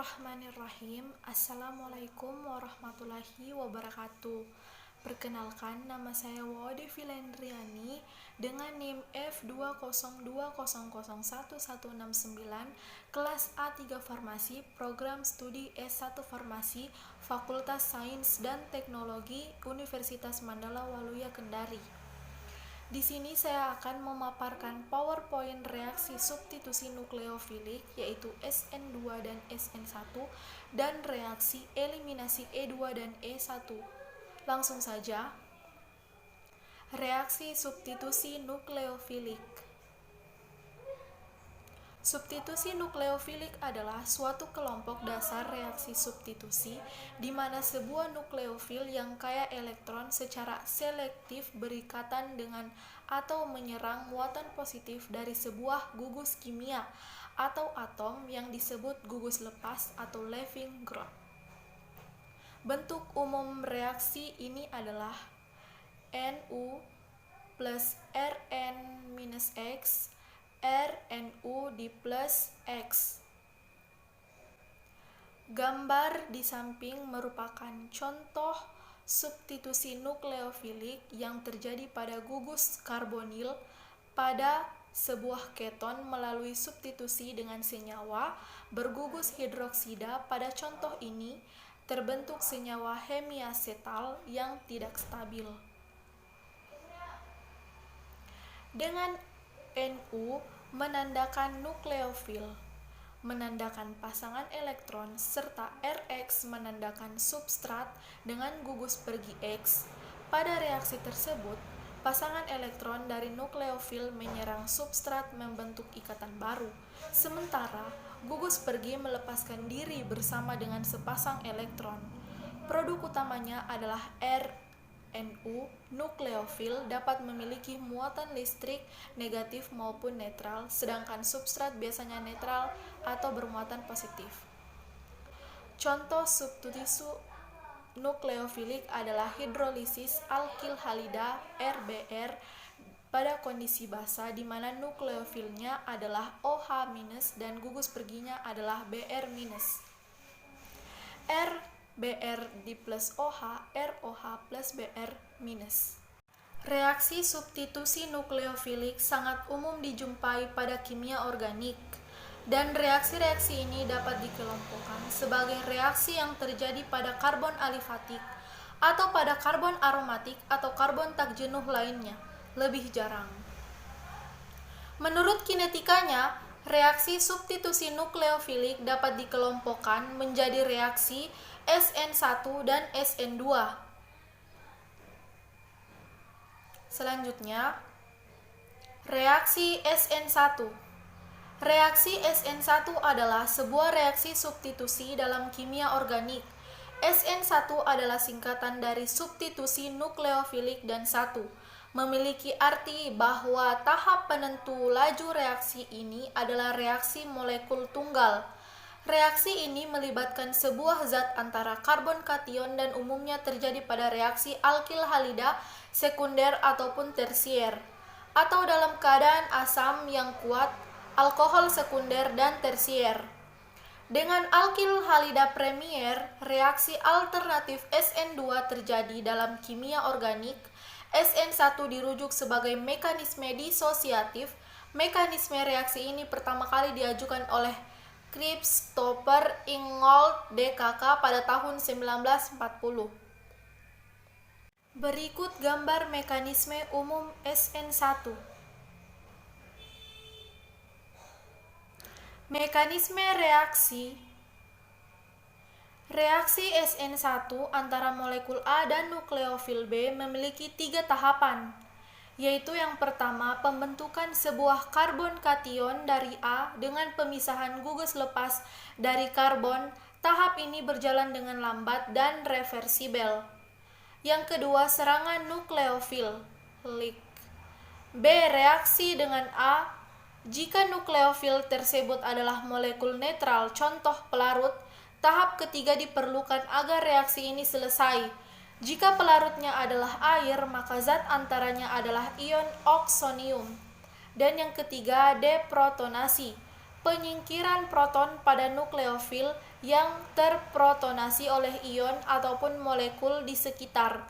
Bismillahirrahmanirrahim. Assalamualaikum warahmatullahi wabarakatuh. Perkenalkan, nama saya Wode Filendriani dengan NIM F202001169, kelas A3 Farmasi, program studi S1 Farmasi, Fakultas Sains dan Teknologi, Universitas Mandala Waluya Kendari. Di sini saya akan memaparkan PowerPoint reaksi substitusi nukleofilik yaitu SN2 dan SN1 dan reaksi eliminasi E2 dan E1. Langsung saja. Reaksi substitusi nukleofilik. Substitusi nukleofilik adalah suatu kelompok dasar reaksi substitusi di mana sebuah nukleofil yang kaya elektron secara selektif berikatan dengan atau menyerang muatan positif dari sebuah gugus kimia atau atom yang disebut gugus lepas atau leaving group. Bentuk umum reaksi ini adalah Nu plus Rn-X RNU di plus X. Gambar di samping merupakan contoh substitusi nukleofilik yang terjadi pada gugus karbonil pada sebuah keton melalui substitusi dengan senyawa bergugus hidroksida. Pada contoh ini terbentuk senyawa hemiasetal yang tidak stabil. Dengan Nu menandakan nukleofil, menandakan pasangan elektron, serta Rx menandakan substrat dengan gugus pergi X. Pada reaksi tersebut, pasangan elektron dari nukleofil menyerang substrat membentuk ikatan baru, sementara gugus pergi melepaskan diri bersama dengan sepasang elektron. Produk utamanya adalah Nu. Nukleofil dapat memiliki muatan listrik negatif maupun netral, sedangkan substrat biasanya netral atau bermuatan positif. Contoh substitusi nukleofilik adalah hidrolisis alkil halida RBR pada kondisi basa di mana nukleofilnya adalah OH- dan gugus perginya adalah Br-. Br di plus OH, ROH plus Br-. Reaksi substitusi nukleofilik sangat umum dijumpai pada kimia organik, dan reaksi-reaksi ini dapat dikelompokkan sebagai reaksi yang terjadi pada karbon alifatik atau pada karbon aromatik atau karbon tak jenuh lainnya, lebih jarang. Menurut kinetikanya, reaksi substitusi nukleofilik dapat dikelompokkan menjadi reaksi SN1 dan SN2. Selanjutnya, reaksi SN1. Reaksi SN1 adalah sebuah reaksi substitusi dalam kimia organik. SN1 adalah singkatan dari substitusi nukleofilik dan 1. Memiliki arti bahwa tahap penentu laju reaksi ini adalah reaksi molekul tunggal. Reaksi ini melibatkan sebuah zat antara karbon kation dan umumnya terjadi pada reaksi alkil halida sekunder ataupun tersier, atau dalam keadaan asam yang kuat, alkohol sekunder dan tersier. Dengan alkil halida premier, reaksi alternatif SN2 terjadi dalam kimia organik. SN1 dirujuk sebagai mekanisme disosiatif. Mekanisme reaksi ini pertama kali diajukan oleh Christopher Ingold DKK pada tahun 1940. Berikut gambar mekanisme umum SN1. Mekanisme reaksi. Reaksi SN1 antara molekul A dan nukleofil B memiliki 3 tahapan, yaitu yang pertama pembentukan sebuah karbon kation dari A dengan pemisahan gugus lepas dari karbon. Tahap ini berjalan dengan lambat dan reversibel. Yang kedua, serangan nukleofil, leak. B. Reaksi dengan A. Jika nukleofil tersebut adalah molekul netral, contoh pelarut, tahap ketiga diperlukan agar reaksi ini selesai. Jika pelarutnya adalah air, maka zat antaranya adalah ion oksonium. Dan yang ketiga, deprotonasi. penyingkiran proton pada nukleofil yang terprotonasi oleh ion ataupun molekul di sekitar.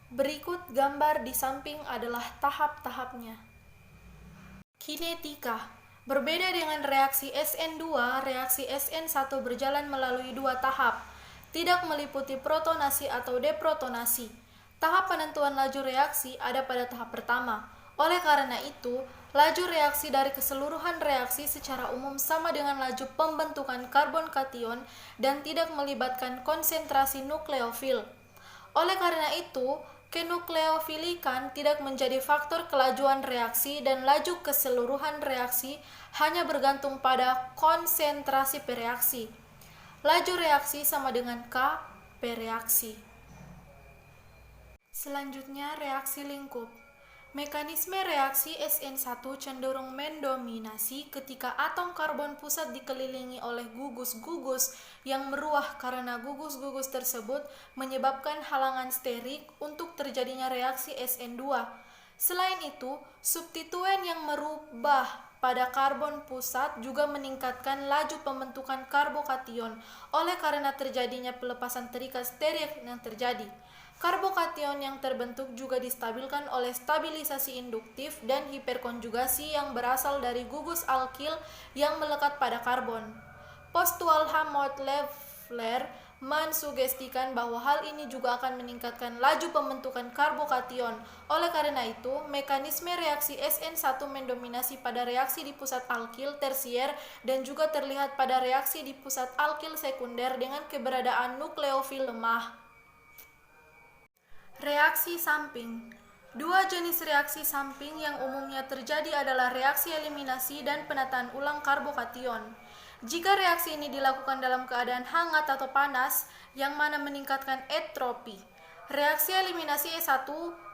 Berikut gambar di samping adalah tahap-tahapnya. Kinetika. Berbeda dengan reaksi SN2, reaksi SN1 berjalan melalui dua tahap, tidak meliputi protonasi atau deprotonasi. Tahap penentuan laju reaksi ada pada tahap pertama. Oleh karena itu, laju reaksi dari keseluruhan reaksi secara umum sama dengan laju pembentukan karbon kation dan tidak melibatkan konsentrasi nukleofil. Oleh karena itu, kenukleofilikan tidak menjadi faktor kelajuan reaksi dan laju keseluruhan reaksi hanya bergantung pada konsentrasi per reaksi. Laju reaksi sama dengan K per reaksi. Selanjutnya, reaksi lingkup. Mekanisme reaksi SN1 cenderung mendominasi ketika atom karbon pusat dikelilingi oleh gugus-gugus yang meruah karena gugus-gugus tersebut menyebabkan halangan sterik untuk terjadinya reaksi SN2. Selain itu, substituen yang merubah pada karbon pusat juga meningkatkan laju pembentukan karbokation oleh karena terjadinya pelepasan terikat sterik yang terjadi. Karbokation yang terbentuk juga distabilkan oleh stabilisasi induktif dan hiperkonjugasi yang berasal dari gugus alkil yang melekat pada karbon. Postual Hammond-Leffler mensugestikan bahwa hal ini juga akan meningkatkan laju pembentukan karbokation. Oleh karena itu, mekanisme reaksi SN1 mendominasi pada reaksi di pusat alkil tersier dan juga terlihat pada reaksi di pusat alkil sekunder dengan keberadaan nukleofil lemah. Reaksi samping. Dua jenis reaksi samping yang umumnya terjadi adalah reaksi eliminasi dan penataan ulang karbokation. Jika reaksi ini dilakukan dalam keadaan hangat atau panas, yang mana meningkatkan entropi, reaksi eliminasi E1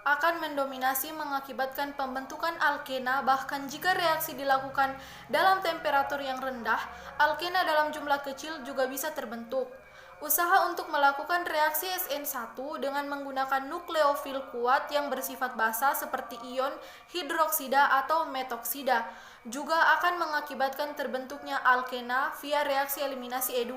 akan mendominasi mengakibatkan pembentukan alkena. Bahkan jika reaksi dilakukan dalam temperatur yang rendah, alkena dalam jumlah kecil juga bisa terbentuk. Usaha untuk melakukan reaksi SN1 dengan menggunakan nukleofil kuat yang bersifat basa seperti ion hidroksida atau metoksida juga akan mengakibatkan terbentuknya alkena via reaksi eliminasi E2.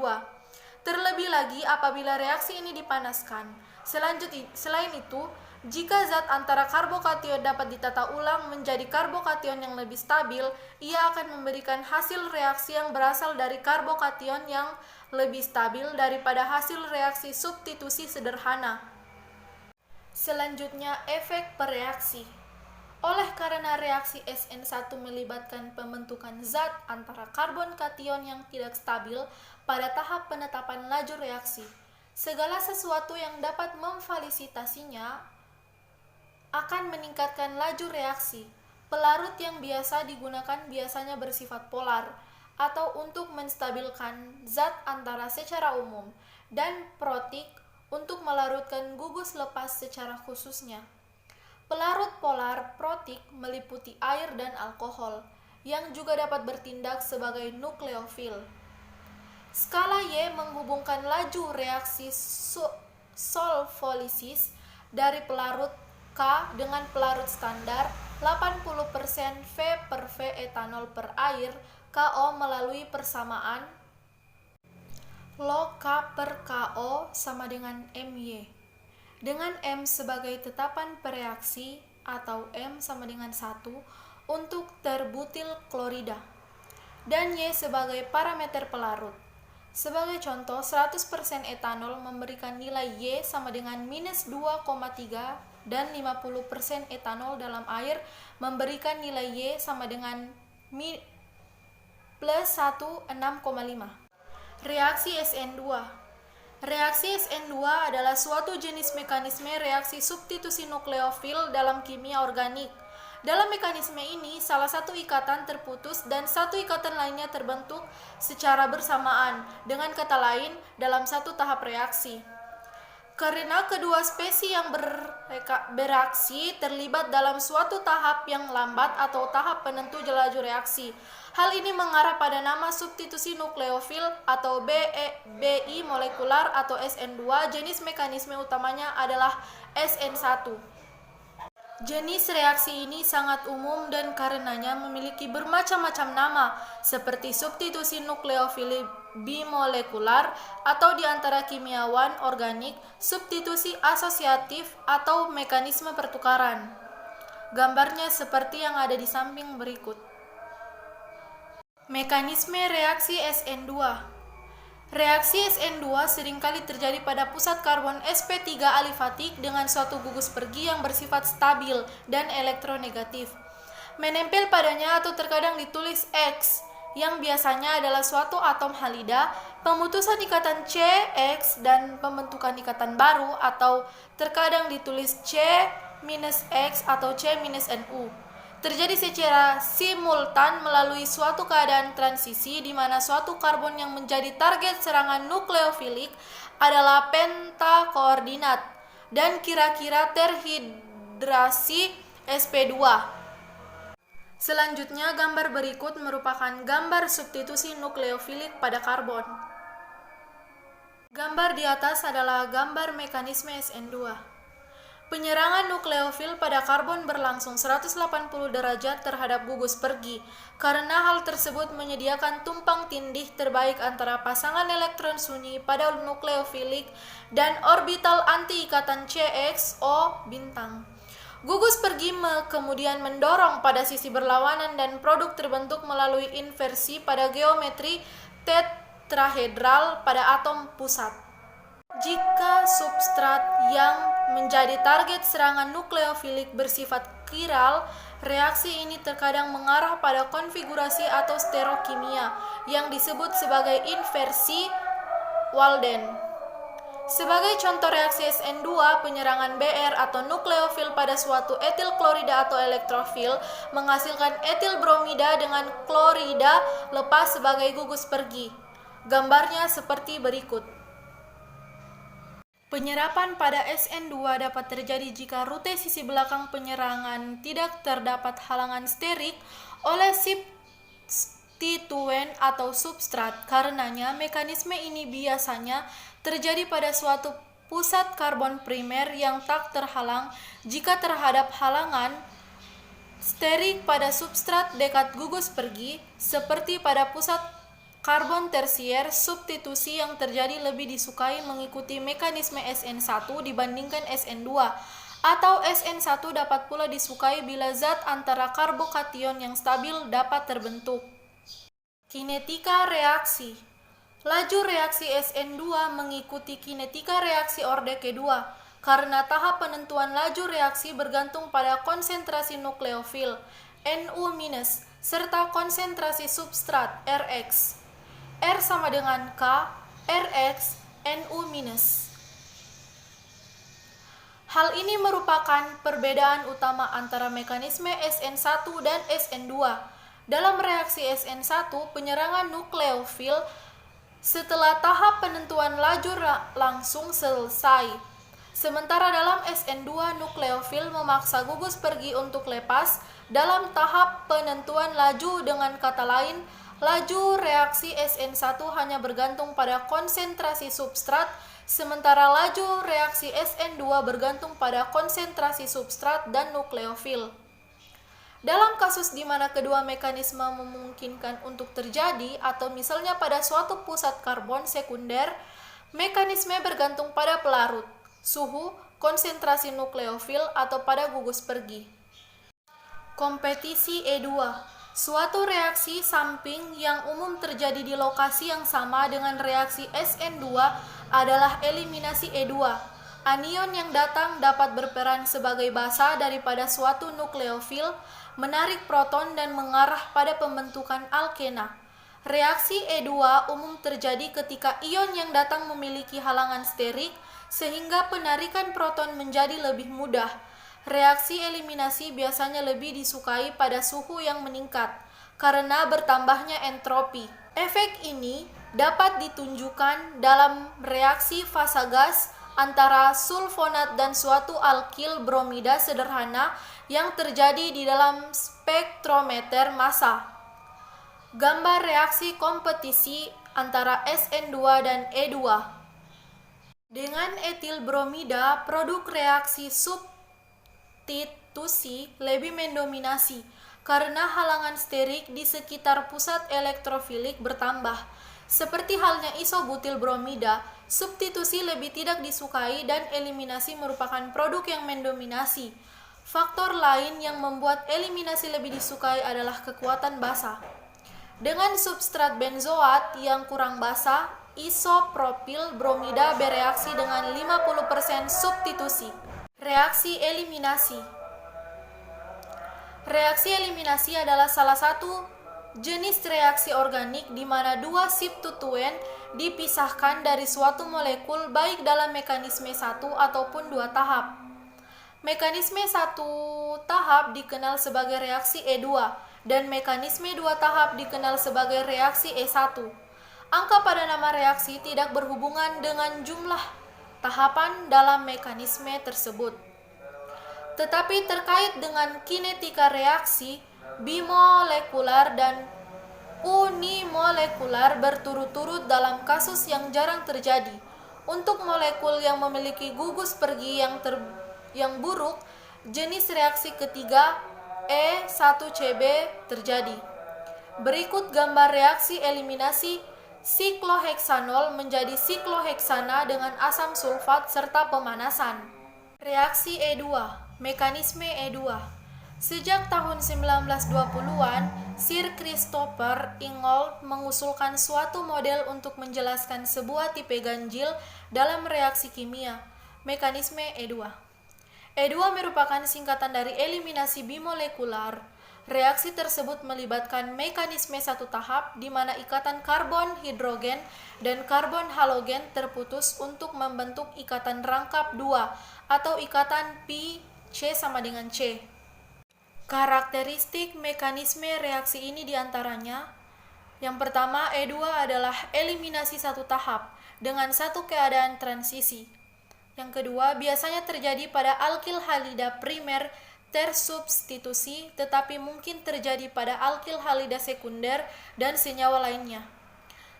Terlebih lagi apabila reaksi ini dipanaskan. Selain itu, jika zat antara karbokation dapat ditata ulang menjadi karbokation yang lebih stabil, ia akan memberikan hasil reaksi yang berasal dari karbokation yang lebih stabil daripada hasil reaksi substitusi sederhana. Selanjutnya, efek pereaksi. Oleh karena reaksi SN1 melibatkan pembentukan zat antara karbon kation yang tidak stabil pada tahap penetapan laju reaksi, segala sesuatu yang dapat memfasilitasinya akan meningkatkan laju reaksi. Pelarut yang biasa digunakan biasanya bersifat polar atau untuk menstabilkan zat antara secara umum, dan protik untuk melarutkan gugus lepas secara khususnya. Pelarut polar protik meliputi air dan alkohol, yang juga dapat bertindak sebagai nukleofil. Skala Y menghubungkan laju reaksi solfolisis dari pelarut K dengan pelarut standar 80% V per V etanol per air KO melalui persamaan log K per KO sama dengan MY, dengan M sebagai tetapan pereaksi atau M sama dengan 1 untuk terbutil klorida, dan Y sebagai parameter pelarut. Sebagai contoh, 100% etanol memberikan nilai Y sama dengan minus 2,3 dan 50% etanol dalam air memberikan nilai Y sama dengan plus 6,5. Reaksi SN2. Reaksi SN2 adalah suatu jenis mekanisme reaksi substitusi nukleofil dalam kimia organik. Dalam mekanisme ini, salah satu ikatan terputus dan satu ikatan lainnya terbentuk secara bersamaan, dengan kata lain, dalam satu tahap reaksi. Karena kedua spesies yang bereaksi terlibat dalam suatu tahap yang lambat atau tahap penentu laju reaksi. Hal ini mengarah pada nama substitusi nukleofil atau BI molekular atau SN2. Jenis mekanisme utamanya adalah SN1. Jenis reaksi ini sangat umum dan karenanya memiliki bermacam-macam nama, seperti substitusi nukleofil bimolekular atau di antara kimiawan organik, substitusi asosiatif atau mekanisme pertukaran. Gambarnya seperti yang ada di samping berikut. Mekanisme reaksi SN2. Reaksi SN2 seringkali terjadi pada pusat karbon sp3 alifatik dengan suatu gugus pergi yang bersifat stabil dan elektronegatif. Menempel padanya atau terkadang ditulis X, yang biasanya adalah suatu atom halida, pemutusan ikatan CX dan pembentukan ikatan baru, atau terkadang ditulis C-X atau C-Nu. Terjadi secara simultan melalui suatu keadaan transisi di mana suatu karbon yang menjadi target serangan nukleofilik adalah pentakoordinat dan kira-kira terhidrasi sp2. Selanjutnya, gambar berikut merupakan gambar substitusi nukleofilik pada karbon. Gambar di atas adalah gambar mekanisme SN2. Penyerangan nukleofil pada karbon berlangsung 180 derajat terhadap gugus pergi, karena hal tersebut menyediakan tumpang tindih terbaik antara pasangan elektron sunyi pada nukleofilik dan orbital anti-ikatan CXO bintang. Gugus pergi kemudian mendorong pada sisi berlawanan dan produk terbentuk melalui inversi pada geometri tetrahedral pada atom pusat. Jika substrat yang menjadi target serangan nukleofilik bersifat chiral, reaksi ini terkadang mengarah pada konfigurasi atau sterokimia yang disebut sebagai inversi Walden. Sebagai contoh reaksi SN2, penyerangan Br atau nukleofil pada suatu etil klorida atau elektrofil menghasilkan etil bromida dengan klorida lepas sebagai gugus pergi. Gambarnya seperti berikut. Penyerapan pada SN2 dapat terjadi jika rute sisi belakang penyerangan tidak terdapat halangan sterik oleh substituen atau substrat. Karenanya, mekanisme ini biasanya terjadi pada suatu pusat karbon primer yang tak terhalang jika terhadap halangan sterik pada substrat dekat gugus pergi, seperti pada pusat karbon tersier. Substitusi yang terjadi lebih disukai mengikuti mekanisme SN1 dibandingkan SN2, atau SN1 dapat pula disukai bila zat antara karbokation yang stabil dapat terbentuk. Kinetika reaksi. Laju reaksi SN2 mengikuti kinetika reaksi orde kedua, karena tahap penentuan laju reaksi bergantung pada konsentrasi nukleofil Nu- serta konsentrasi substrat Rx. R sama dengan K, Rx, Nu-. Hal ini merupakan perbedaan utama antara mekanisme SN1 dan SN2. Dalam reaksi SN1, penyerangan nukleofil setelah tahap penentuan laju langsung selesai. Sementara dalam SN2, nukleofil memaksa gugus pergi untuk lepas dalam tahap penentuan laju. Dengan kata lain, laju reaksi SN1 hanya bergantung pada konsentrasi substrat, sementara laju reaksi SN2 bergantung pada konsentrasi substrat dan nukleofil. Dalam kasus di mana kedua mekanisme memungkinkan untuk terjadi, atau misalnya pada suatu pusat karbon sekunder, mekanisme bergantung pada pelarut, suhu, konsentrasi nukleofil, atau pada gugus pergi. Kompetisi E2. Suatu reaksi samping yang umum terjadi di lokasi yang sama dengan reaksi SN2 adalah eliminasi E2. Anion yang datang dapat berperan sebagai basa daripada suatu nukleofil, menarik proton dan mengarah pada pembentukan alkena. Reaksi E2 umum terjadi ketika ion yang datang memiliki halangan sterik, sehingga penarikan proton menjadi lebih mudah. Reaksi eliminasi biasanya lebih disukai pada suhu yang meningkat, karena bertambahnya entropi. Efek ini dapat ditunjukkan dalam reaksi fasa gas antara sulfonat dan suatu alkil bromida sederhana yang terjadi di dalam spektrometer massa. Gambar reaksi kompetisi antara SN2 dan E2. Dengan etil bromida, produk reaksi substitusi substitusi lebih mendominasi karena halangan sterik di sekitar pusat elektrofilik bertambah. Seperti halnya isobutil bromida, substitusi lebih tidak disukai dan eliminasi merupakan produk yang mendominasi. Faktor lain yang membuat eliminasi lebih disukai adalah kekuatan basa. Dengan substrat benzoat yang kurang basa, isopropil bromida bereaksi dengan 50% substitusi. Reaksi eliminasi. Reaksi eliminasi adalah salah satu jenis reaksi organik di mana dua substituen dipisahkan dari suatu molekul baik dalam mekanisme satu ataupun dua tahap. Mekanisme satu tahap dikenal sebagai reaksi E2 dan mekanisme dua tahap dikenal sebagai reaksi E1. Angka pada nama reaksi tidak berhubungan dengan jumlah tahapan dalam mekanisme tersebut, tetapi terkait dengan kinetika reaksi bimolekular dan unimolekular berturut-turut dalam kasus yang jarang terjadi. Untuk molekul yang memiliki gugus pergi yang buruk, jenis reaksi ketiga E1CB terjadi. Berikut gambar reaksi eliminasi sikloheksanol menjadi sikloheksana dengan asam sulfat serta pemanasan. Reaksi E2. Mekanisme E2. Sejak tahun 1920-an, Sir Christopher Ingold mengusulkan suatu model untuk menjelaskan sebuah tipe ganjil dalam reaksi kimia. Mekanisme E2. E2 merupakan singkatan dari eliminasi bimolekular. Reaksi tersebut melibatkan mekanisme satu tahap di mana ikatan karbon hidrogen dan karbon halogen terputus untuk membentuk ikatan rangkap 2 atau ikatan pi C sama dengan C. Karakteristik mekanisme reaksi ini diantaranya: yang pertama, E2 adalah eliminasi satu tahap dengan satu keadaan transisi. Yang kedua, biasanya terjadi pada alkil halida primer tersubstitusi, tetapi mungkin terjadi pada alkil halida sekunder dan senyawa lainnya.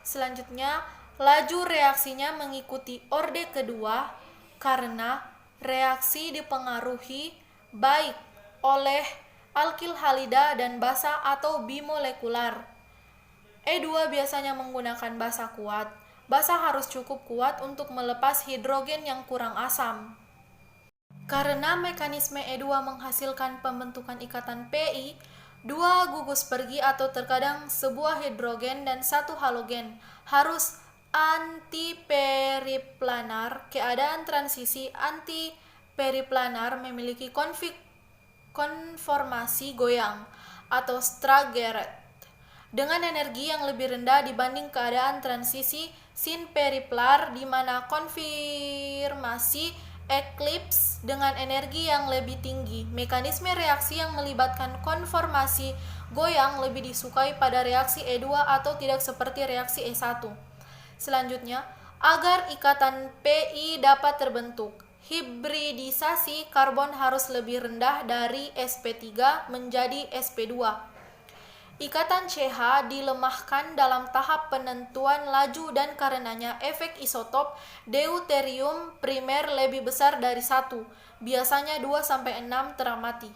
Selanjutnya, laju reaksinya mengikuti orde kedua karena reaksi dipengaruhi baik oleh alkil halida dan basa atau bimolekular. E2 biasanya menggunakan basa kuat. Basa harus cukup kuat untuk melepas hidrogen yang kurang asam. Karena mekanisme E2 menghasilkan pembentukan ikatan Pi, dua gugus pergi atau terkadang sebuah hidrogen dan satu halogen harus antiperiplanar. Keadaan transisi antiperiplanar memiliki konformasi goyang atau Straggeret dengan energi yang lebih rendah dibanding keadaan transisi synperiplar di mana konfirmasi eclipse dengan energi yang lebih tinggi. Mekanisme reaksi yang melibatkan konformasi goyang lebih disukai pada reaksi E2 atau tidak seperti reaksi E1. Selanjutnya, agar ikatan Pi dapat terbentuk, hibridisasi karbon harus lebih rendah dari sp3 menjadi sp2. Ikatan CH dilemahkan dalam tahap penentuan laju dan karenanya efek isotop deuterium primer lebih besar dari 1, biasanya 2-6 teramati.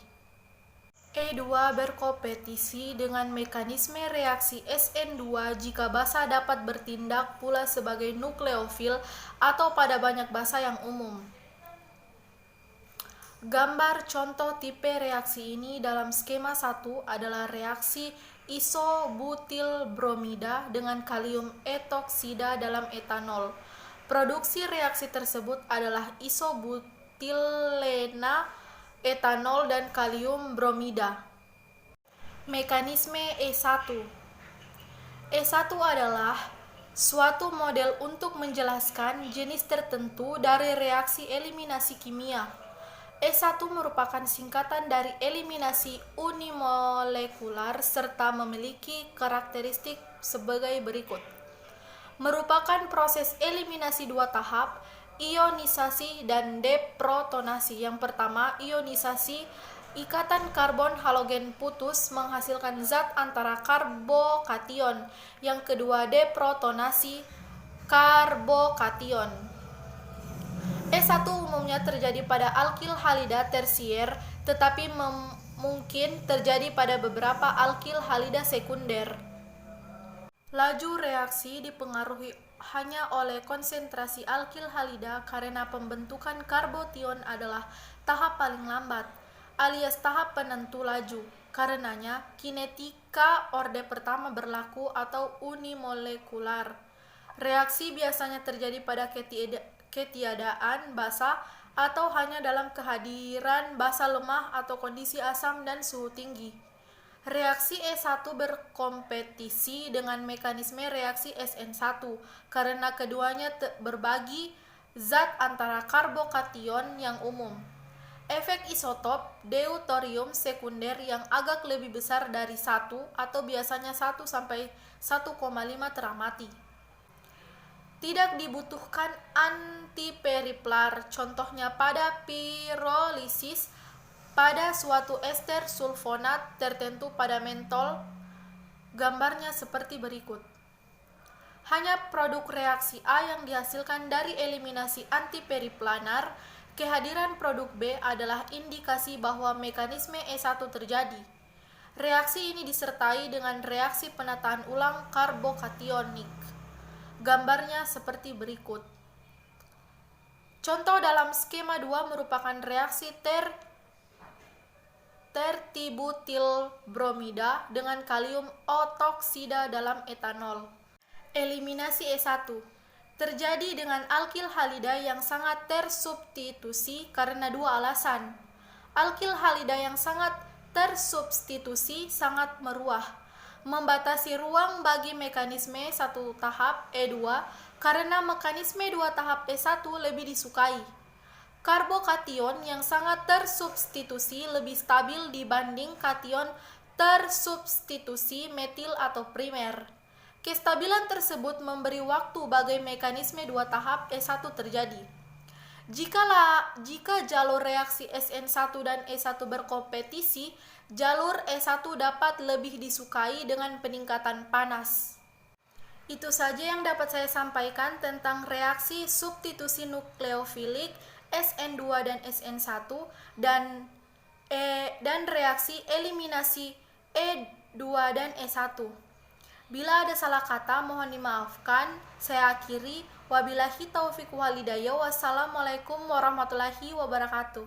E2 berkompetisi dengan mekanisme reaksi SN2 jika basa dapat bertindak pula sebagai nukleofil atau pada banyak basa yang umum. Gambar contoh tipe reaksi ini dalam skema 1 adalah reaksi isobutil bromida dengan kalium etoksida dalam etanol. Produksi reaksi tersebut adalah isobutilena, etanol, dan kalium bromida. Mekanisme E1. E1 adalah suatu model untuk menjelaskan jenis tertentu dari reaksi eliminasi kimia. E1 merupakan singkatan dari eliminasi unimolekular serta memiliki karakteristik sebagai berikut. Merupakan proses eliminasi dua tahap, ionisasi dan deprotonasi. Yang pertama, ionisasi, ikatan karbon halogen putus menghasilkan zat antara karbokation. Yang kedua, deprotonasi, karbokation. E1 umumnya terjadi pada alkil halida tersier, tetapi mungkin terjadi pada beberapa alkil halida sekunder. Laju reaksi dipengaruhi hanya oleh konsentrasi alkil halida karena pembentukan karbotion adalah tahap paling lambat, alias tahap penentu laju. Karenanya, kinetika orde pertama berlaku atau unimolekular. Reaksi biasanya terjadi pada ketiadaan basa atau hanya dalam kehadiran basa lemah atau kondisi asam dan suhu tinggi. Reaksi E1 berkompetisi dengan mekanisme reaksi SN1 karena keduanya berbagi zat antara karbokation yang umum. Efek isotop deuterium sekunder yang agak lebih besar dari 1 atau biasanya 1 sampai 1,5 teramati. Tidak dibutuhkan antiperiplar, contohnya pada pirolisis pada suatu ester sulfonat tertentu pada mentol. Gambarnya seperti berikut. Hanya produk reaksi A yang dihasilkan dari eliminasi antiperiplanar. Kehadiran produk B adalah indikasi bahwa mekanisme E1 terjadi. Reaksi ini disertai dengan reaksi penataan ulang karbokationik. Gambarnya seperti berikut. Contoh dalam skema 2 merupakan reaksi tertibutilbromida dengan kalium otoksida dalam etanol. Eliminasi E1 terjadi dengan alkil halida yang sangat tersubstitusi karena dua alasan. Alkil halida yang sangat tersubstitusi sangat meruah, membatasi ruang bagi mekanisme satu tahap E2 karena mekanisme dua tahap E1 lebih disukai. Karbokation yang sangat tersubstitusi lebih stabil dibanding kation tersubstitusi metil atau primer. Kestabilan tersebut memberi waktu bagi mekanisme dua tahap E1 terjadi. Jika jalur reaksi SN1 dan E1 berkompetisi, jalur E1 dapat lebih disukai dengan peningkatan panas. Itu saja yang dapat saya sampaikan tentang reaksi substitusi nukleofilik SN2 dan SN1 dan reaksi eliminasi E2 dan E1. Bila ada salah kata, mohon dimaafkan. Saya akhiri. Wabillahi taufiq wal hidayah. Wassalamualaikum warahmatullahi wabarakatuh.